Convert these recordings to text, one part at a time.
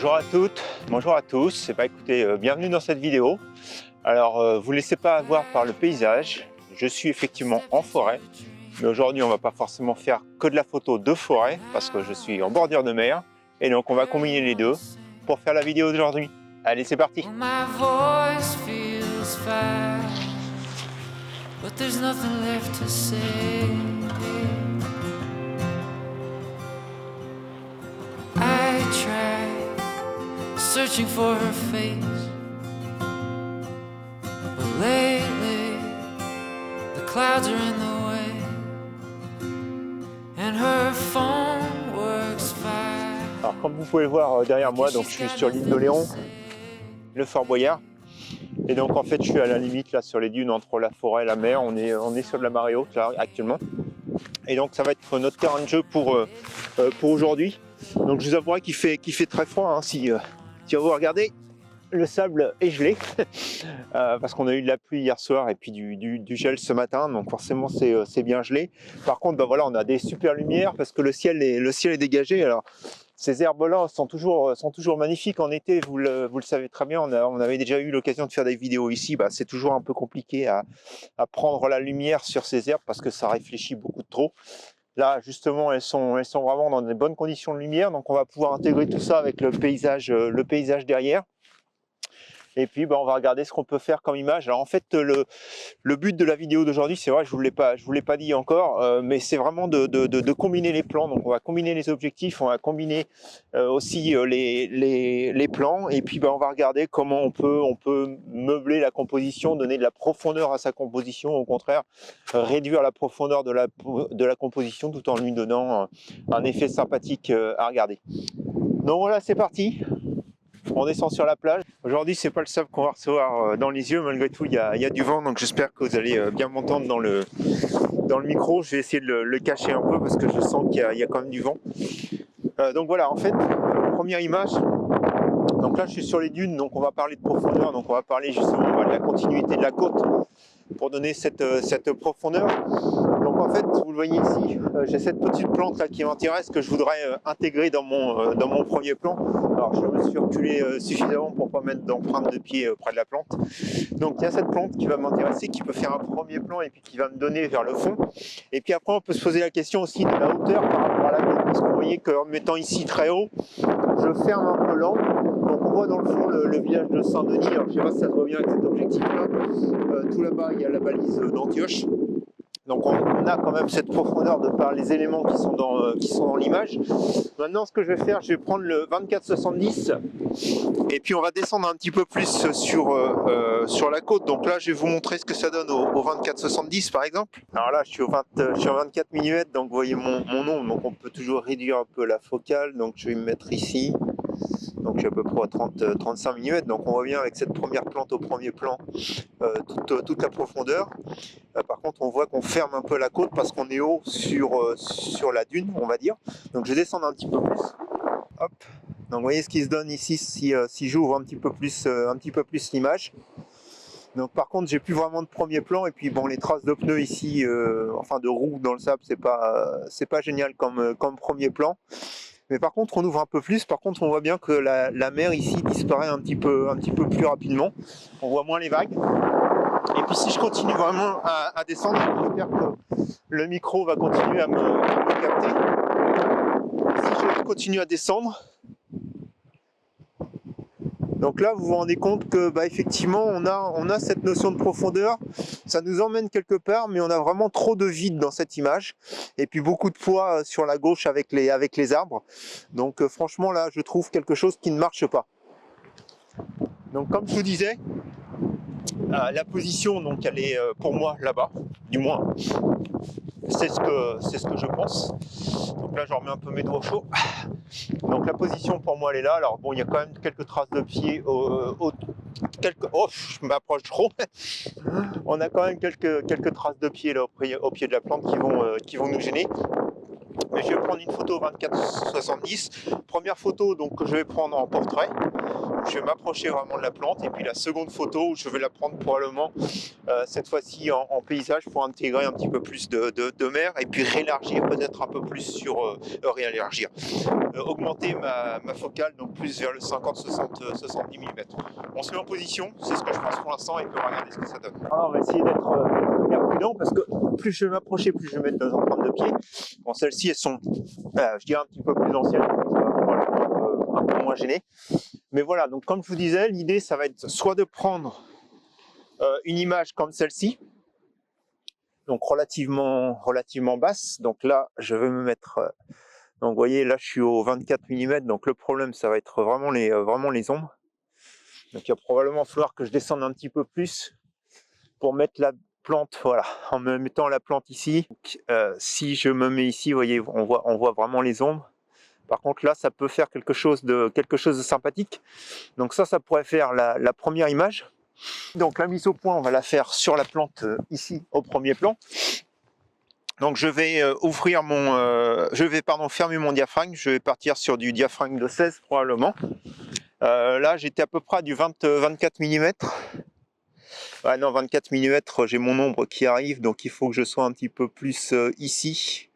Bonjour à toutes, bonjour à tous. Écoutez, bienvenue dans cette vidéo. Alors, vous ne laissez pas avoir par le paysage. Je suis effectivement en forêt, mais aujourd'hui, on va pas forcément faire que de la photo de forêt parce que je suis en bordure de mer. Et donc, on va combiner les deux pour faire la vidéo d'aujourd'hui. Allez, c'est parti. Searching for her face, but lately the clouds are in the way, and her phone works fine. Alors, comme vous pouvez le voir derrière moi, donc je suis sur l'île d'Oléron, le Fort Boyard, et donc en fait je suis à la limite là sur les dunes entre la forêt et la mer. On est sur de la marée haute là actuellement, et donc ça va être notre terrain de jeu pour aujourd'hui. Donc je vous avouerai qu'il fait très froid hein, si vous regardez, le sable est gelé parce qu'on a eu de la pluie hier soir et puis du gel ce matin, donc forcément c'est bien gelé. Par contre, bah voilà, on a des super lumières parce que le ciel est dégagé. Alors ces herbes-là sont toujours magnifiques en été, vous le savez très bien. On avait déjà eu l'occasion de faire des vidéos ici. Bah, c'est toujours un peu compliqué à prendre la lumière sur ces herbes parce que ça réfléchit beaucoup trop. Là, justement, elles sont vraiment dans des bonnes conditions de lumière, donc on va pouvoir intégrer tout ça avec le paysage derrière. Et puis, on va regarder ce qu'on peut faire comme image. Alors, en fait, le but de la vidéo d'aujourd'hui, c'est vrai, je vous l'ai pas dit encore, mais c'est vraiment de combiner les plans. Donc, on va combiner les objectifs, on va combiner aussi les plans, et puis, on va regarder comment on peut meubler la composition, donner de la profondeur à sa composition, au contraire, réduire la profondeur de la composition tout en lui donnant un effet sympathique à regarder. Donc voilà, c'est parti. On descend sur la plage. Aujourd'hui, c'est pas le sable qu'on va recevoir dans les yeux. Malgré tout, il y a du vent, donc j'espère que vous allez bien m'entendre dans le micro. Je vais essayer de le cacher un peu parce que je sens qu'il y a quand même du vent. Donc voilà, en fait, première image. Donc là, je suis sur les dunes, donc on va parler de profondeur. Donc on va parler justement de la continuité de la côte pour donner cette profondeur. Donc en fait, vous le voyez ici, j'ai cette petite plante là qui m'intéresse, que je voudrais intégrer dans mon premier plan. Alors je me suis reculé suffisamment pour ne pas mettre d'empreinte de pied près de la plante. Donc il y a cette plante qui va m'intéresser, qui peut faire un premier plan et puis qui va me donner vers le fond. Et puis après, on peut se poser la question aussi de la hauteur par rapport à la côte, parce que vous voyez qu'en me mettant ici très haut, je ferme un peu l'angle. Donc on voit dans le fond le village de Saint-Denis. Alors je ne sais pas si ça se voit bien avec cet objectif-là. Tout là-bas, il y a la balise d'Antioche. Donc on a quand même cette profondeur de par les éléments qui sont dans l'image. Maintenant, ce que je vais faire, je vais prendre le 24-70 et puis on va descendre un petit peu plus sur la côte. Donc là, je vais vous montrer ce que ça donne au 24-70 par exemple. Alors là, je suis au 24 mm, donc vous voyez mon ombre. Donc on peut toujours réduire un peu la focale. Donc je vais me mettre ici. Donc je suis à peu près à 35 mm. Donc on voit bien avec cette première plante au premier plan toute la profondeur. Par contre, on voit qu'on ferme un peu la côte parce qu'on est haut sur la dune, on va dire. Donc je vais descendre un petit peu plus. Hop. Donc vous voyez ce qui se donne ici si j'ouvre un petit peu plus l'image. Donc par contre, j'ai plus vraiment de premier plan, et puis les traces de pneus ici, enfin de roues dans le sable, c'est pas génial comme premier plan. Mais par contre, on ouvre un peu plus. Par contre, on voit bien que la mer ici disparaît un petit peu plus rapidement. On voit moins les vagues. Et puis si je continue vraiment à descendre, j'espère que le micro va continuer à me capter. Si je continue à descendre, donc là vous vous rendez compte que effectivement on a cette notion de profondeur. Ça nous emmène quelque part, mais on a vraiment trop de vide dans cette image. Et puis beaucoup de poids sur la gauche avec les arbres. Donc franchement là, je trouve quelque chose qui ne marche pas. Donc comme je vous disais, la position, donc elle est pour moi là-bas, du moins c'est ce que je pense. Donc là je remets un peu mes doigts chauds. Donc la position pour moi elle est là. Alors bon, il y a quand même quelques traces de pied oh, je m'approche trop. On a quand même quelques traces de pied là au pied de la plante qui vont nous gêner. Mais je vais prendre une photo 24-70. Première photo donc que je vais prendre en portrait. je vais m'approcher vraiment de la plante, et puis la seconde photo où je vais la prendre probablement cette fois-ci en paysage pour intégrer un petit peu plus de mer, et puis réélargir peut-être un peu plus sur augmenter ma focale, donc plus vers le 50-70 mm. On se met en position, c'est ce que je pense pour l'instant, et puis on va regarder ce que ça donne. Alors on va essayer d'être prudent, parce que plus je vais m'approcher, plus je vais mettre des empreintes de pied. Bon, celles-ci, elles sont, je dirais, un petit peu plus anciennes, donc ça va un peu moins gêner. Mais voilà, donc comme je vous disais, l'idée, ça va être soit de prendre une image comme celle-ci, donc relativement basse. Donc là, je vais me mettre... donc vous voyez, là, je suis au 24 mm, donc le problème, ça va être vraiment les ombres. Donc il va probablement falloir que je descende un petit peu plus pour mettre la plante, voilà, en me mettant la plante ici. Donc, si je me mets ici, vous voyez, on voit vraiment les ombres. Par contre, là, ça peut faire quelque chose de sympathique. Donc ça pourrait faire la première image. Donc la mise au point, on va la faire sur la plante ici, au premier plan. Donc je vais fermer mon diaphragme. Je vais partir sur du diaphragme de 16 probablement. Là, j'étais à peu près à du 24 mm. Ouais, non, 24 mm, j'ai mon ombre qui arrive, donc il faut que je sois un petit peu plus ici.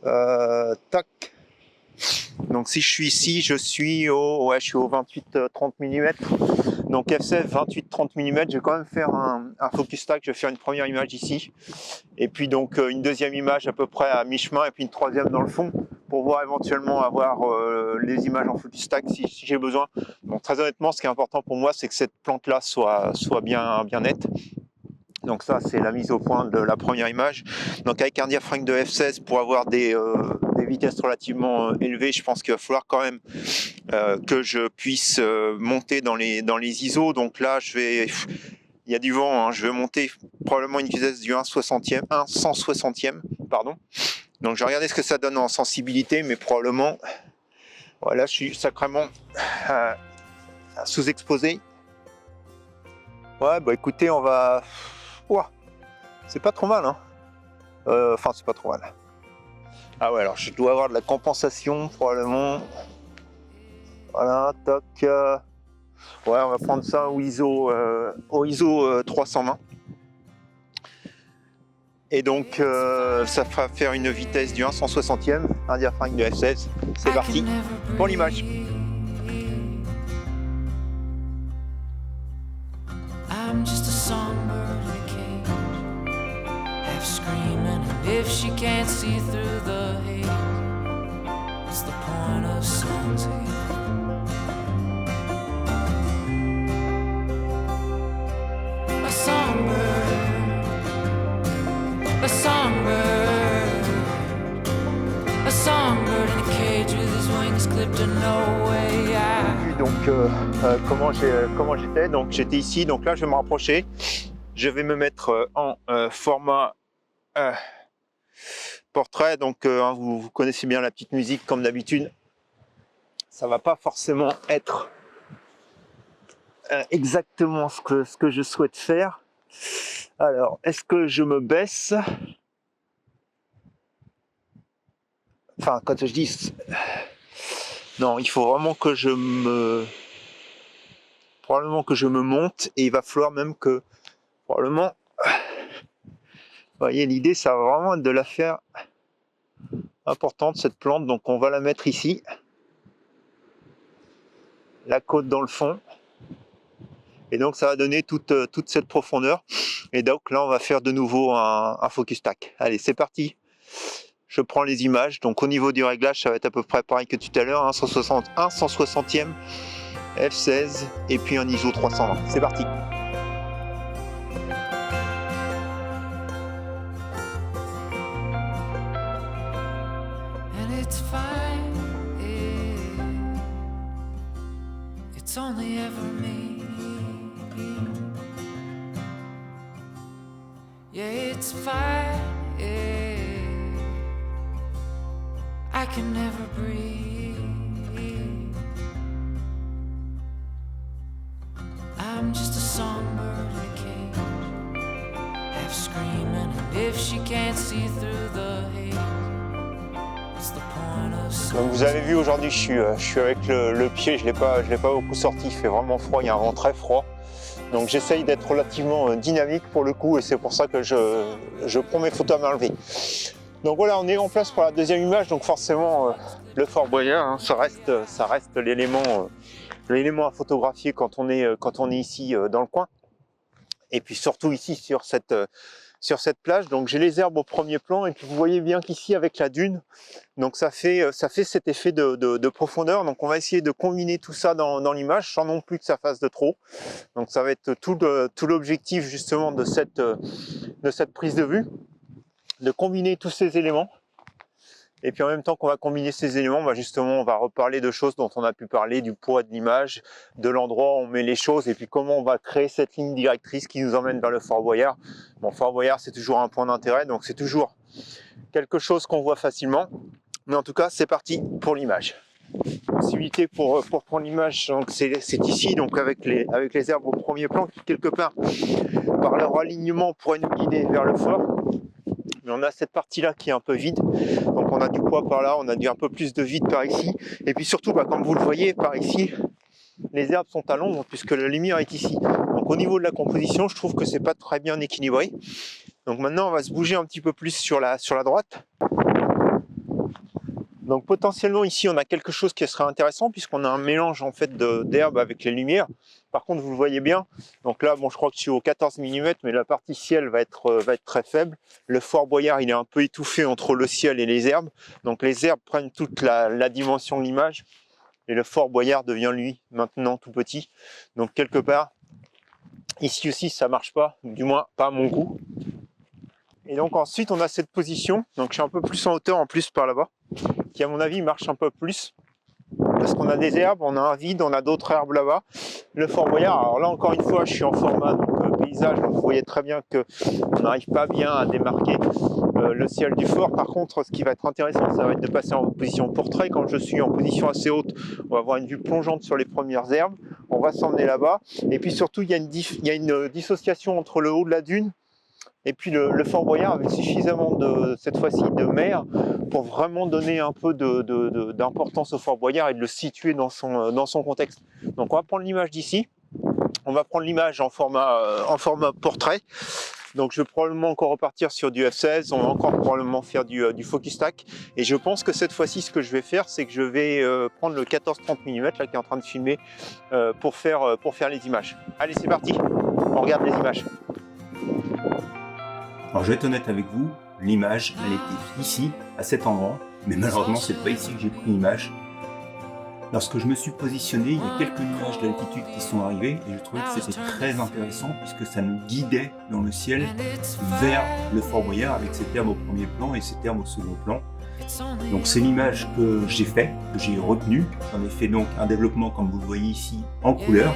Tac. Donc si je suis ici, je suis au 28-30 mm. Donc F16, 28-30 mm, je vais quand même faire un focus stack, je vais faire une première image ici. Et puis donc une deuxième image à peu près à mi-chemin, et puis une troisième dans le fond, pour voir éventuellement avoir les images en focus stack si j'ai besoin. Donc très honnêtement, ce qui est important pour moi, c'est que cette plante-là soit bien nette. Donc ça, c'est la mise au point de la première image. Donc avec un diaphragme de F16 pour avoir des vitesses relativement élevées, je pense qu'il va falloir quand même que je puisse monter dans les ISO. Donc là, il y a du vent, hein, je vais monter probablement une vitesse du 1/160e, pardon. Donc je vais regarder ce que ça donne en sensibilité, mais probablement, voilà, je suis sacrément sous-exposé. Ouais, bah écoutez, on va... Ouah, c'est pas trop mal, hein. Enfin, c'est pas trop mal. Ah ouais, alors je dois avoir de la compensation, probablement. Voilà, toc. Ouais, on va prendre ça au ISO 320. Et donc, ça fera faire une vitesse du 1/160e, un diaphragme de F16. C'est parti pour l'image. I'm just a songbird in a cage, half screaming, and if she can't see through the haze, what's the point of songs here? A songbird, a songbird, a songbird in a cage with his wings clipped to no way out. Donc comment j'étais, donc j'étais ici, donc là je vais me rapprocher, je vais me mettre en format portrait, donc vous connaissez bien la petite musique comme d'habitude, ça va pas forcément être exactement ce que je souhaite faire. Alors est-ce que je me baisse, enfin quand je dis... Non, il faut vraiment que probablement que je me monte, et il va falloir même que, probablement, vous voyez, l'idée, ça va vraiment être de la faire importante, cette plante. Donc on va la mettre ici, la côte dans le fond, et donc ça va donner toute cette profondeur. Et donc là, on va faire de nouveau un focus stack. Allez, c'est parti. Je prends les images, donc au niveau du réglage, ça va être à peu près pareil que tout à l'heure, 1/160e, F16, et puis un ISO 320. C'est parti. And it's fine, it's only ever me. Yeah, it's fine. I can never breathe. I'm just a songbird in a cage, half screaming, and if she can't see through the haze, what's the point? Donc vous avez vu aujourd'hui, je suis avec le pied, je l'ai pas beaucoup sorti, il fait vraiment froid, il y a un vent très froid. Donc j'essaye d'être relativement dynamique pour le coup et c'est pour ça que je prends mes photos à main levée. Donc voilà, on est en place pour la deuxième image, donc forcément le Fort Boyard, hein, ça reste l'élément à photographier quand on est ici dans le coin. Et puis surtout ici sur cette plage, donc j'ai les herbes au premier plan et puis vous voyez bien qu'ici avec la dune, donc ça fait cet effet de profondeur. Donc on va essayer de combiner tout ça dans l'image sans non plus que ça fasse de trop. Donc ça va être tout l'objectif justement de cette prise de vue, de combiner tous ces éléments. Et puis en même temps qu'on va combiner ces éléments, bah justement on va reparler de choses dont on a pu parler, du poids de l'image, de l'endroit où on met les choses et puis comment on va créer cette ligne directrice qui nous emmène vers le Fort Boyard. Bon, Fort Boyard c'est toujours un point d'intérêt, donc c'est toujours quelque chose qu'on voit facilement. Mais en tout cas c'est parti pour l'image. Possibilité pour prendre l'image, donc c'est ici, donc avec les herbes au premier plan qui quelque part par leur alignement pourraient nous guider vers le fort. Mais on a cette partie-là qui est un peu vide, donc on a du poids par là, on a un peu plus de vide par ici, et puis surtout, bah, comme vous le voyez, par ici, les herbes sont à l'ombre puisque la lumière est ici. Donc au niveau de la composition, je trouve que c'est pas très bien équilibré. Donc maintenant, on va se bouger un petit peu plus sur la droite. Donc potentiellement ici, on a quelque chose qui serait intéressant puisqu'on a un mélange en fait d'herbes avec les lumières. Par contre, vous le voyez bien. Donc là, bon, je crois que je suis au 14 mm, mais la partie ciel va être très faible. Le Fort Boyard, il est un peu étouffé entre le ciel et les herbes. Donc les herbes prennent toute la dimension de l'image. Et le Fort Boyard devient, lui, maintenant tout petit. Donc quelque part, ici aussi, ça marche pas. Du moins, pas à mon goût. Et donc ensuite, on a cette position. Donc je suis un peu plus en hauteur en plus par là-bas, qui à mon avis marche un peu plus. Parce qu'on a des herbes, on a un vide, on a d'autres herbes là-bas. Le Fort Boyard, alors là encore une fois, je suis en format paysage, donc vous voyez très bien qu'on n'arrive pas bien à démarquer le ciel du fort. Par contre, ce qui va être intéressant, ça va être de passer en position portrait. Quand je suis en position assez haute, on va avoir une vue plongeante sur les premières herbes. On va s'emmener là-bas. Et puis surtout, il y a une dissociation entre le haut de la dune et puis le Fort Boyard avec suffisamment cette fois-ci de mer pour vraiment donner un peu d'importance au Fort Boyard et de le situer dans son contexte. Donc on va prendre l'image d'ici, on va prendre l'image en format portrait. Donc je vais probablement encore repartir sur du f16, on va encore probablement faire du focus stack. Et je pense que cette fois-ci, ce que je vais faire, c'est que je vais prendre le 14-30 mm là, qui est en train de filmer pour faire les images. Allez, c'est parti, on regarde les images. Alors je vais être honnête avec vous, l'image elle était ici, à cet endroit, mais malheureusement c'est pas ici que j'ai pris l'image. Lorsque je me suis positionné, il y a quelques nuages d'altitude qui sont arrivés et je trouvais que c'était très intéressant puisque ça nous guidait dans le ciel vers le Fort Boyard avec cette herbe au premier plan et cette herbe au second plan. Donc c'est l'image que j'ai fait, que j'ai retenue. J'en ai fait donc un développement comme vous le voyez ici en couleur.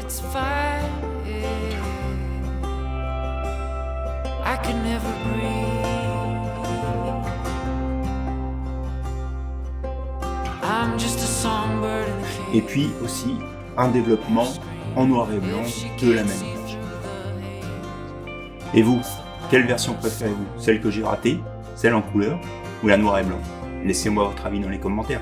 Et puis aussi un développement en noir et blanc de la même image. Et vous, quelle version préférez-vous? Celle que j'ai ratée, celle en couleur ou la noir et blanc? Laissez-moi votre avis dans les commentaires.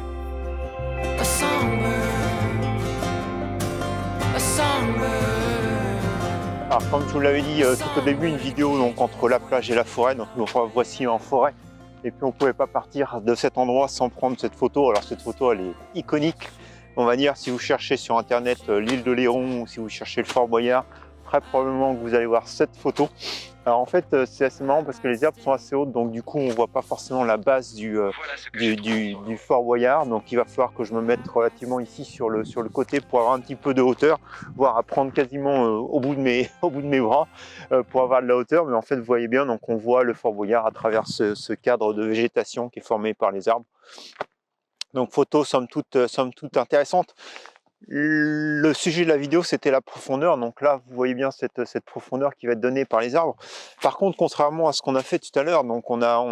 Alors comme je vous l'avais dit tout au début, une vidéo donc entre la plage et la forêt, donc nous voici en forêt. Et puis on ne pouvait pas partir de cet endroit sans prendre cette photo. Alors cette photo elle est iconique, on va dire, si vous cherchez sur internet l'île de Léron ou si vous cherchez le Fort Boyard, très probablement que vous allez voir cette photo. Alors en fait c'est assez marrant parce que les herbes sont assez hautes, donc du coup on ne voit pas forcément la base du Fort Boyard. Donc il va falloir que je me mette relativement ici sur le côté pour avoir un petit peu de hauteur, voire à prendre quasiment au bout de mes bras pour avoir de la hauteur. Mais en fait vous voyez bien, donc on voit le Fort Boyard à travers ce cadre de végétation qui est formé par les arbres. Donc photo somme toute intéressante. Le sujet de la vidéo c'était la profondeur, donc là vous voyez bien cette profondeur qui va être donnée par les arbres. Par contre, contrairement à ce qu'on a fait tout à l'heure, donc on a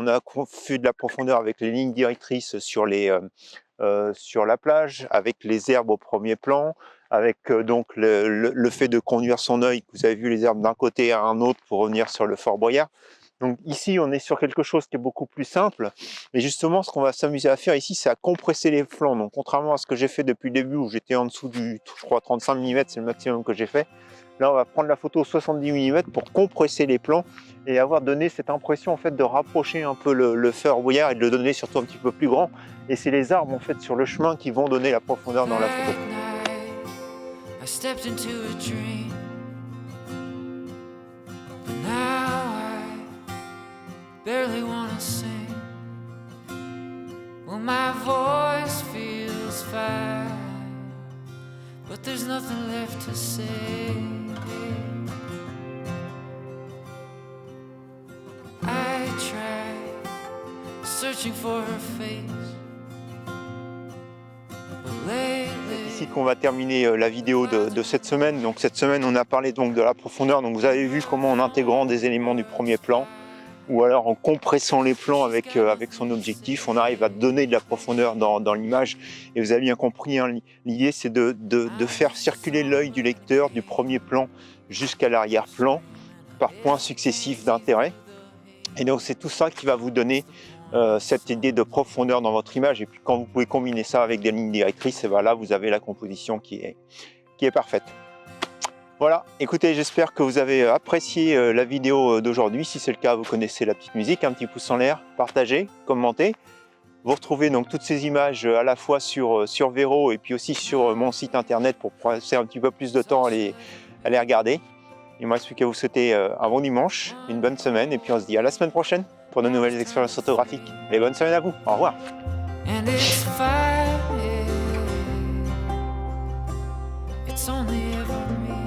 fait de la profondeur avec les lignes directrices sur la plage, avec les herbes au premier plan, avec donc le fait de conduire son œil, vous avez vu les herbes d'un côté à un autre pour revenir sur le Fort Boyard. Donc ici, on est sur quelque chose qui est beaucoup plus simple. Mais justement, ce qu'on va s'amuser à faire ici, c'est à compresser les flancs. Donc contrairement à ce que j'ai fait depuis le début, où j'étais en dessous du, je crois, 35 mm, c'est le maximum que j'ai fait. Là, on va prendre la photo 70 mm pour compresser les plans et avoir donné cette impression en fait de rapprocher un peu le Fort Boyard et de le donner surtout un petit peu plus grand. Et c'est les arbres en fait sur le chemin qui vont donner la profondeur dans la photo. I stepped into a dream, but now I barely wanna sing. Well, my voice feels fine, but there's nothing left to say. I tried searching for her face, but lately Ici qu'on va terminer la vidéo de cette semaine. Donc cette semaine, on a parlé donc de la profondeur. Donc vous avez vu comment en intégrant des éléments du premier plan ou alors en compressant les plans avec son objectif, on arrive à donner de la profondeur dans l'image. Et vous avez bien compris, hein, l'idée c'est de faire circuler l'œil du lecteur du premier plan jusqu'à l'arrière-plan par points successifs d'intérêt. Et donc c'est tout ça qui va vous donner cette idée de profondeur dans votre image. Et puis quand vous pouvez combiner ça avec des lignes directrices, et ben là vous avez la composition qui est parfaite. Voilà, écoutez, j'espère que vous avez apprécié la vidéo d'aujourd'hui. Si c'est le cas, vous connaissez la petite musique, un petit pouce en l'air, partagez, commentez. Vous retrouvez donc toutes ces images à la fois sur Vero et puis aussi sur mon site internet pour passer un petit peu plus de temps à les regarder. Il ne me reste plus qu'à vous souhaiter un bon dimanche, une bonne semaine, et puis on se dit à la semaine prochaine pour de nouvelles expériences photographiques. Et bonne semaine à vous, au revoir. and it's fine. It's only ever me.